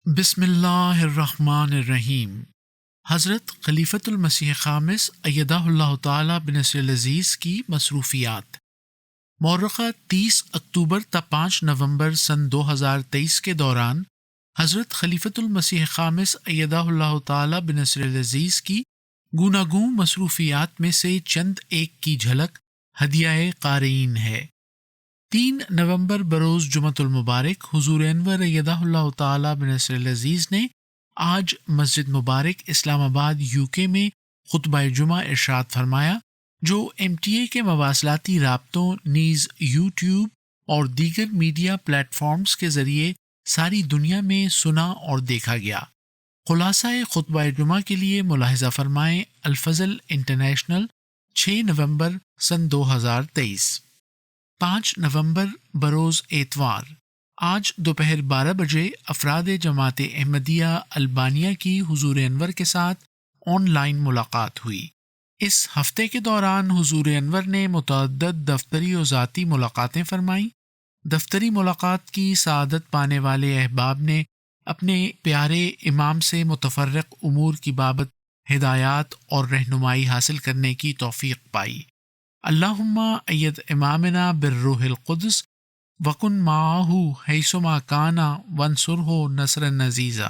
بسم اللہ الرحمن الرحیم۔ حضرت خلیفۃ المسیح خامس ایدہ اللہ تعالی بنصر العزیز کی مصروفیات۔ مورخہ 30 اکتوبر تا 5 نومبر سن 2023 کے دوران حضرت خلیفۃ المسیح خامس ایدہ اللہ تعالی بنصر العزیز کی گوناگوں مصروفیات میں سے چند ایک کی جھلک ہدیہ قارئین ہے۔ 3 نومبر بروز جمعۃ المبارک حضور انور ایدہ اللہ تعالی بنصر العزیز نے آج مسجد مبارک اسلام آباد UK میں خطبہ جمعہ ارشاد فرمایا، جو MTA کے مواصلاتی رابطوں نیز YouTube اور دیگر میڈیا پلیٹ فارمز کے ذریعے ساری دنیا میں سنا اور دیکھا گیا۔ خلاصہ خطبہ جمعہ کے لیے ملاحظہ فرمائیں الفضل انٹرنیشنل، 6 نومبر سن 2023۔ 5 نومبر بروز اتوار، آج دوپہر 12 بجے افراد جماعت احمدیہ البانیہ کی حضور انور کے ساتھ آن لائن ملاقات ہوئی۔ اس ہفتے کے دوران حضور انور نے متعدد دفتری و ذاتی ملاقاتیں فرمائیں۔ دفتری ملاقات کی سعادت پانے والے احباب نے اپنے پیارے امام سے متفرق امور کی بابت ہدایات اور رہنمائی حاصل کرنے کی توفیق پائی۔ اللہم اید امامنا بالروح القدس وکن معہ حیثما کانا وانصرہ نصرا عزیزا۔